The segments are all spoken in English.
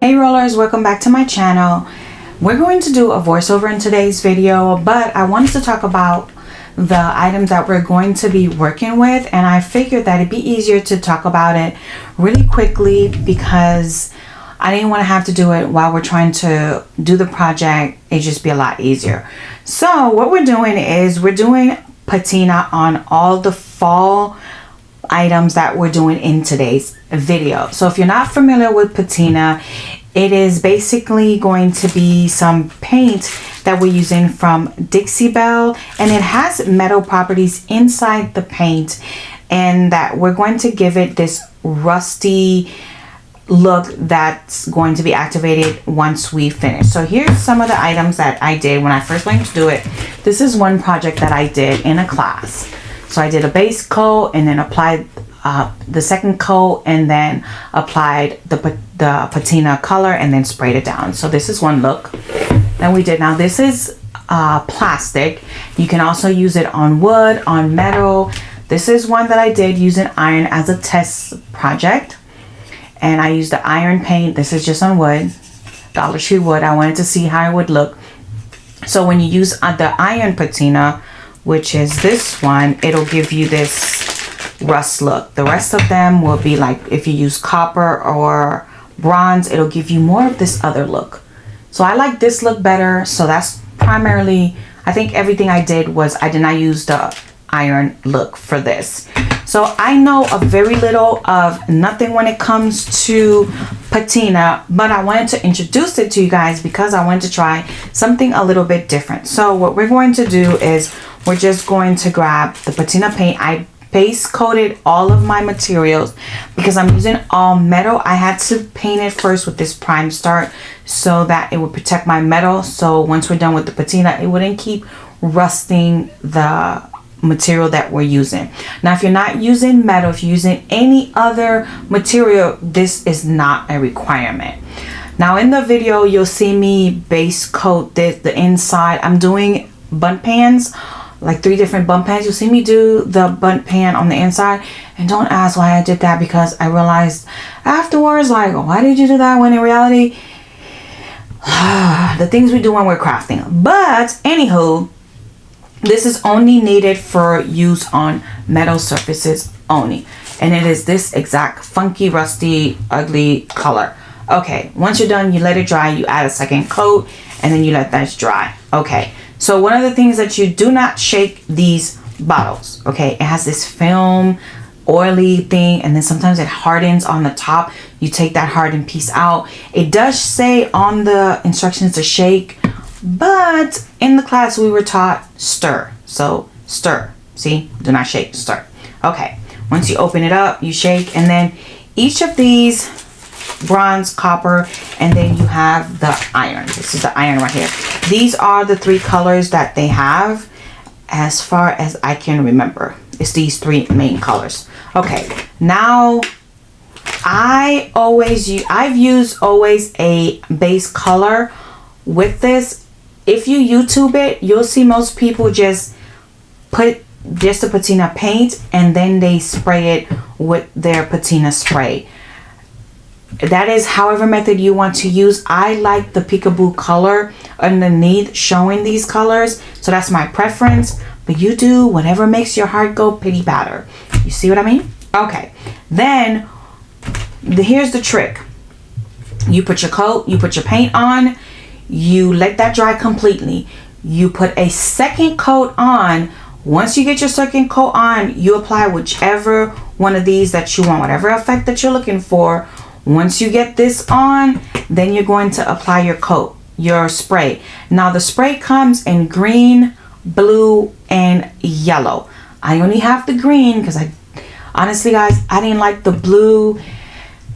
Hey rollers, welcome back to my channel. We're going to do a voiceover in today's video, but I wanted to talk about the items that we're going to be working with, and I figured that it'd be easier to talk about it really quickly because I didn't want to have to do it while we're trying to do the project. It'd just be a lot easier. So what we're doing is we're doing patina on all the fall items that we're doing in today's video. So if you're not familiar with patina, it is basically going to be some paint that we're using from Decal, and it has metal properties inside the paint, and that we're going to give it this rusty look that's going to be activated once we finish. So here's some of the items that I did when I first went to do it. This is one project that I did in a class. So I did a base coat and then applied the second coat and then applied the patina color and then sprayed it down. So this is one look that we did. Now this is plastic. You can also use it on wood, on metal. This is one that I did using iron as a test project. And I used the iron paint. This is just on wood, Dollar Tree wood. I wanted to see how it would look. So when you use the iron patina, which is this one, it'll give you this rust look. The rest of them will be like, if you use copper or bronze, it'll give you more of this other look. So I like this look better. So that's primarily, I think everything I did was, I did not use the iron look for this. So I know a very little of nothing when it comes to patina, but I wanted to introduce it to you guys because I wanted to try something a little bit different. So what we're going to do is we're just going to grab the patina paint. I base coated all of my materials because I'm using all metal. I had to paint it first with this prime start so that it would protect my metal. So once we're done with the patina, it wouldn't keep rusting the material that we're using. Now if you're not using metal, if you're using any other material, this is not a requirement. Now in the video you'll see me base coat the inside. I'm doing bunt pans, like 3 different bunt pans. You'll see me do the bunt pan on the inside, and don't ask why I did that because I realized afterwards, like, why did you do that, when in reality the things we do when we're crafting. But anywho, this is only needed for use on metal surfaces only, and it is this exact funky, rusty, ugly color. Okay, once you're done, you let it dry, you add a second coat, and then you let that dry. Okay, so one of the things that you do not shake these bottles. Okay, it has this film oily thing, and then sometimes it hardens on the top. You take that hardened piece out. It does say on the instructions to shake, but in the class we were taught stir. So stir, see, do not shake, stir. Okay, once you open it up, you shake, and then each of these, bronze, copper, and then you have the iron. This is the iron right here. These are the 3 colors that they have as far as I can remember. It's these 3 main colors. Okay, now I've used always a base color with this. If you YouTube it, you'll see most people just put just the patina paint and then they spray it with their patina spray. That is however method you want to use. I like the peekaboo color underneath showing these colors, so that's my preference, but you do whatever makes your heart go pitty patter. You see what I mean? Okay, then here's the trick. You put your coat, you put your paint on, you let that dry completely. You put a second coat on. Once you get your second coat on, you apply whichever one of these that you want, whatever effect that you're looking for. Once you get this on, then you're going to apply your coat, your spray. Now the spray comes in green, blue, and yellow. I only have the green because honestly guys, I didn't like the blue.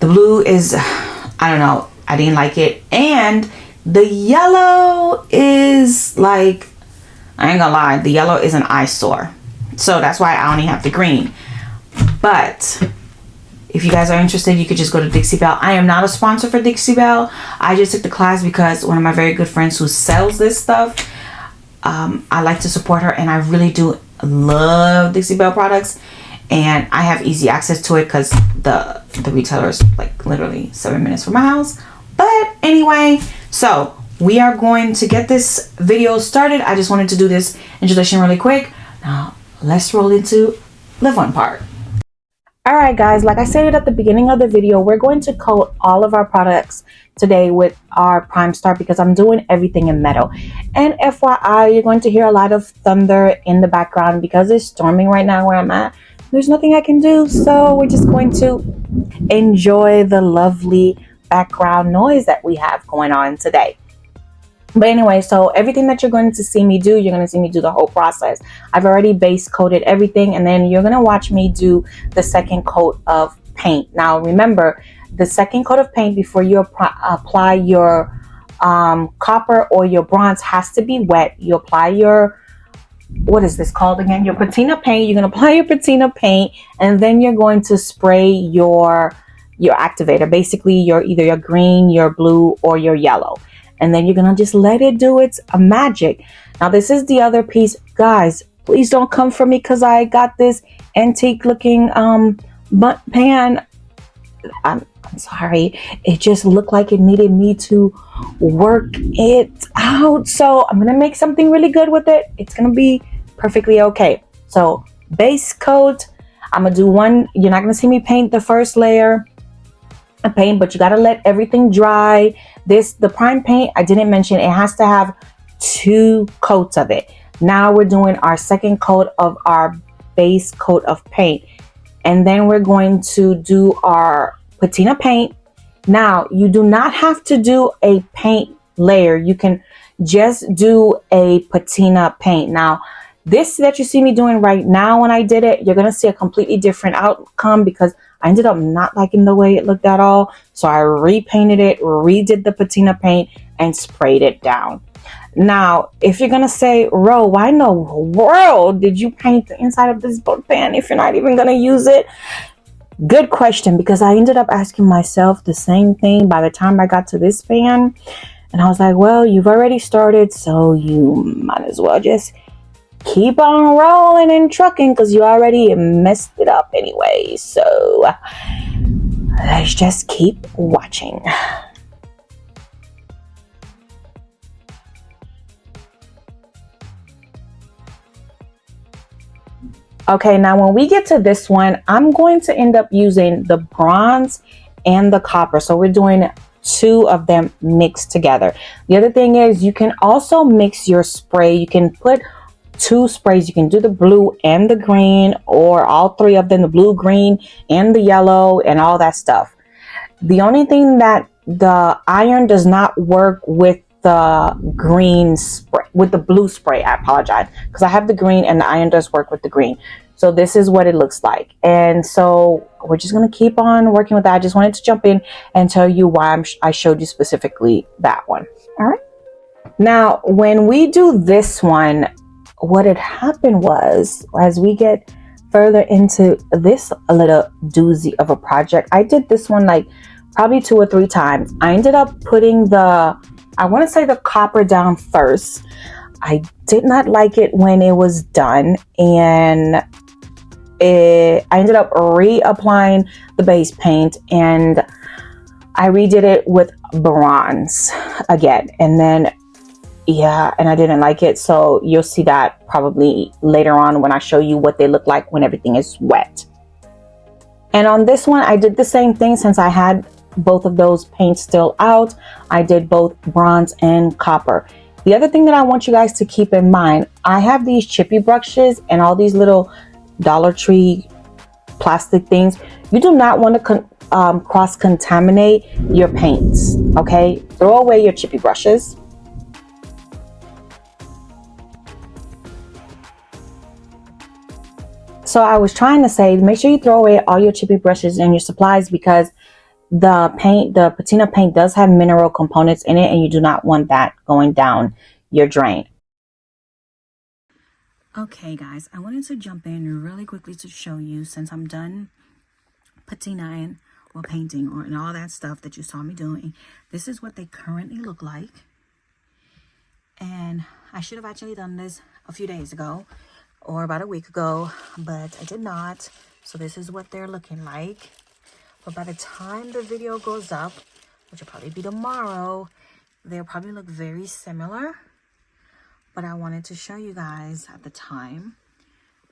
The blue is, I don't know, I didn't like it. And the yellow is like, I ain't gonna lie, the yellow is an eyesore. So that's why I only have the green. But if you guys are interested, you could just go to Decal. I am not a sponsor for Decal. I just took the class because one of my very good friends who sells this stuff, I like to support her, and I really do love Decal products. And I have easy access to it because the retailer is like literally 7 minutes from my house. But anyway, so we are going to get this video started. I just wanted to do this introduction really quick. Now let's roll into the fun part. All right, guys, like I said at the beginning of the video, we're going to coat all of our products today with our Prime Star because I'm doing everything in metal. And FYI, you're going to hear a lot of thunder in the background because it's storming right now where I'm at. There's nothing I can do, so we're just going to enjoy the lovely background noise that we have going on today. But anyway, so everything that you're going to see me do, you're going to see me do the whole process. I've already base coated everything, and then you're going to watch me do the second coat of paint. Now, remember, the second coat of paint before you apply your copper or your bronze has to be wet. You apply your, what is this called again? Your patina paint. You're going to apply your patina paint, and then you're going to spray your activator. Basically, either your green, your blue, or your yellow. And then you're gonna just let it do its magic. Now this is the other piece. Guys, please don't come for me because I got this antique looking pan. I'm sorry. It just looked like it needed me to work it out. So I'm gonna make something really good with it. It's gonna be perfectly okay. So base coat, I'm gonna do one. You're not gonna see me paint the first layer of paint, but you gotta let everything dry. The prime paint, I didn't mention, it has to have 2 coats of it. Now we're doing our second coat of our base coat of paint. And then we're going to do our patina paint. Now, you do not have to do a paint layer. You can just do a patina paint. Now, this that you see me doing right now when I did it, you're going to see a completely different outcome because I ended up not liking the way it looked at all. So I repainted it, redid the patina paint, and sprayed it down. Now, if you're going to say, Ro, why in the world did you paint the inside of this book pan if you're not even going to use it? Good question, because I ended up asking myself the same thing by the time I got to this pan. And I was like, well, you've already started, so you might as well just keep on rolling and trucking because you already messed it up anyway. So let's just keep watching. Okay, now when we get to this one, I'm going to end up using the bronze and the copper. So we're doing 2 of them mixed together. The other thing is you can also mix your spray. You can put 2 sprays. You can do the blue and the green, or all 3 of them, the blue, green, and the yellow, and all that stuff. The only thing that the iron does not work with the green spray, with the blue spray, I apologize, because I have the green and the iron does work with the green. So this is what it looks like. And so we're just going to keep on working with that. I just wanted to jump in and tell you why I showed you specifically that one. All right. Now, when we do this one, what had happened was, as we get further into this little doozy of a project, I did this one like probably 2 or 3 times. I ended up putting I want to say the copper down first. I did not like it when it was done, and I ended up reapplying the base paint, and I redid it with bronze again, and then yeah, and I didn't like it. So you'll see that probably later on when I show you what they look like when everything is wet. And on this one, I did the same thing. Since I had both of those paints still out, I did both bronze and copper. The other thing that I want you guys to keep in mind, I have these chippy brushes and all these little Dollar Tree plastic things. You do not want to cross-contaminate your paints, okay? Throw away your chippy brushes. So I was trying to say, make sure you throw away all your chippy brushes and your supplies because the patina paint does have mineral components in it, and you do not want that going down your drain. Okay guys, I wanted to jump in really quickly to show you, since I'm done patinaing or painting and all that stuff that you saw me doing, this is what they currently look like. And I should have actually done this a few days ago or about a week ago, but I did not. So this is what they're looking like. But by the time the video goes up, which will probably be tomorrow, they'll probably look very similar. But I wanted to show you guys at the time.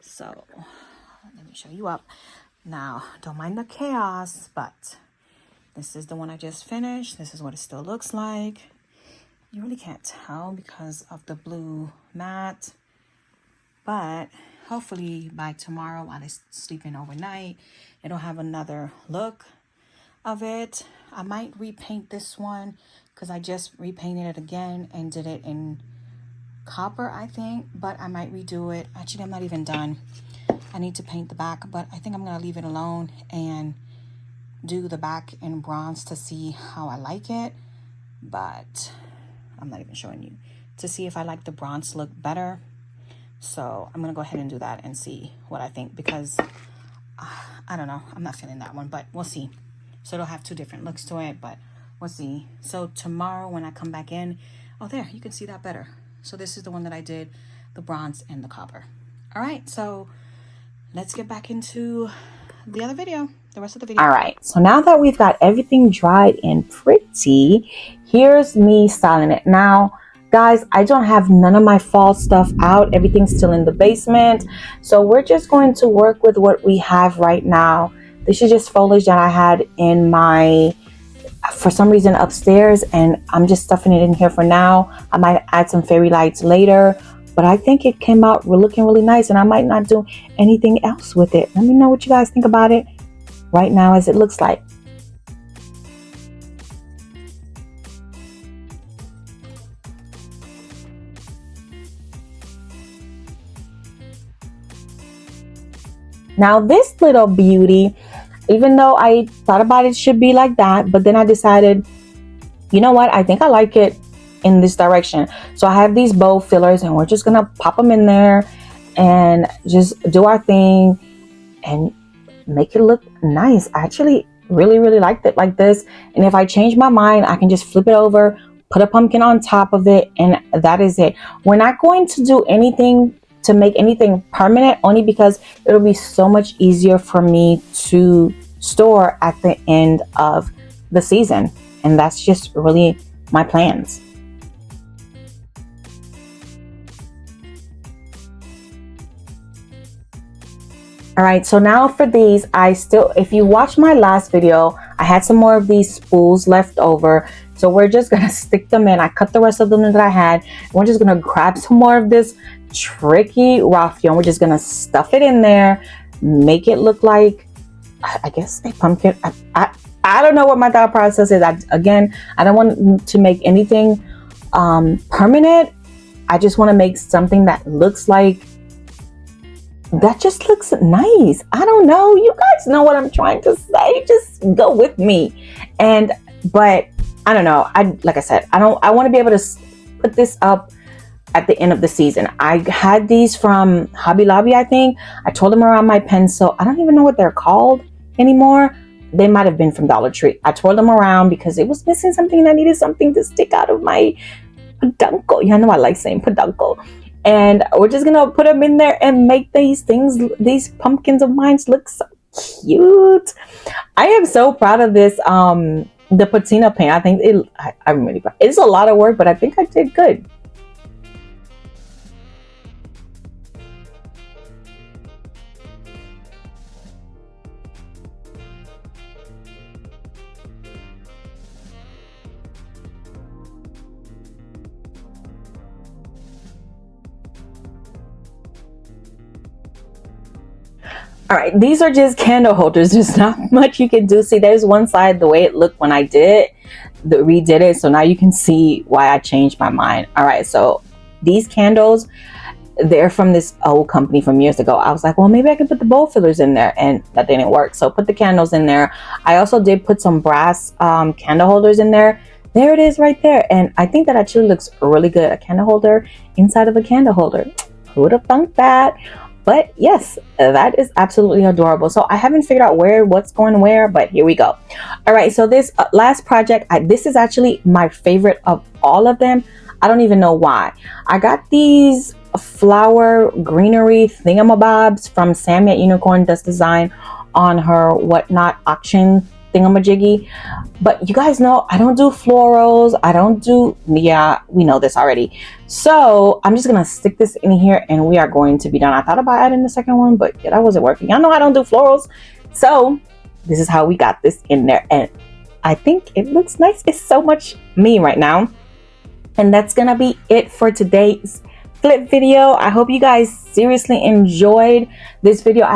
So let me show you up. Now, don't mind the chaos, but this is the one I just finished. This is what it still looks like. You really can't tell because of the blue mat. But hopefully by tomorrow, while it's sleeping overnight, it'll have another look of it. I might repaint this one because I just repainted it again and did it in copper, I think. But I might redo it. Actually, I'm not even done. I need to paint the back, but I think I'm going to leave it alone and do the back in bronze to see how I like it. But I'm not even showing you to see if I like the bronze look better. So I'm going to go ahead and do that and see what I think, because I don't know. I'm not feeling that one, but we'll see. So it'll have two different looks to it, but we'll see. So tomorrow when I come back in, oh, there, you can see that better. So this is the one that I did, the bronze and the copper. All right, so let's get back into the other video, the rest of the video. All right, so now that we've got everything dried and pretty, here's me styling it. Now, guys, I don't have none of my fall stuff out. Everything's still in the basement. So we're just going to work with what we have right now. This is just foliage that I had in my, for some reason, upstairs, and I'm just stuffing it in here for now. I might add some fairy lights later. But I think it came out looking really nice, and I might not do anything else with it. Let me know what you guys think about it right now as it looks like. Now this little beauty, even though I thought about it should be like that, but then I decided, you know what, I think I like it in this direction. So I have these bow fillers, and we're just gonna pop them in there and just do our thing and make it look nice. I actually really liked it like this, and if I change my mind, I can just flip it over, put a pumpkin on top of it, and that is it. We're not going to do anything to make anything permanent, only because it'll be so much easier for me to store at the end of the season, and that's just really my plans. All right, so now for these, if you watch my last video, I had some more of these spools left over. So we're just gonna stick them in. I cut the rest of them that I had. We're just gonna grab some more of this tricky raffia, and we're just gonna stuff it in there, make it look like, I guess, a pumpkin. I don't know what my thought process is. Again, I don't want to make anything permanent. I just want to make something that looks like, that just looks nice. I don't know. You guys know what I'm trying to say. Just go with me. But I don't know. Like I said, I want to be able to put this up at the end of the season. I had these from Hobby Lobby, I think. I twirled them around my pencil. I don't even know what they're called anymore. They might have been from Dollar Tree. I twirled them around because it was missing something, and I needed something to stick out of my peduncle. You know I like saying peduncle. And we're just gonna put them in there and make these pumpkins of mine look so cute. I am so proud of this, the patina paint. I think I'm really proud. It's a lot of work, but I think I did good. All right, these are just candle holders. There's not much you can do. See, there's one side the way it looked when I redid it. So now you can see why I changed my mind. All right, so these candles, they're from this old company from years ago. I was like, well, maybe I can put the bowl fillers in there, and that didn't work. So put the candles in there. I also did put some brass candle holders in there. There it is right there. And I think that actually looks really good. A candle holder inside of a candle holder. Who would have thunk that? But yes, that is absolutely adorable. So I haven't figured out what's going where, but here we go. All right, so this last project, this is actually my favorite of all of them. I don't even know why. I got these flower greenery thingamabobs from Sammy at Unicorn Dust Design on her Whatnot auction thingamajiggy. But you guys know I don't do florals. I don't do, yeah, we know this already. So I'm just gonna stick this in here and we are going to be done. I thought about adding the second one, but yeah, that wasn't working. Y'all know I don't do florals. So this is how we got this in there, and I think it looks nice. It's so much me right now. And that's gonna be it for today's flip video. I hope you guys seriously enjoyed this video.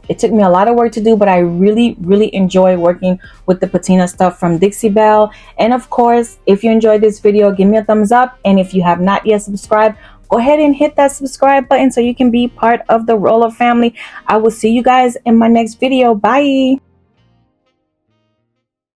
It took me a lot of work to do, but I really enjoy working with the patina stuff from Dixie Belle. And of course, if you enjoyed this video, give me a thumbs up, and if you have not yet subscribed, go ahead and hit that subscribe button so you can be part of the Roller family. I will see you guys in my next video. Bye.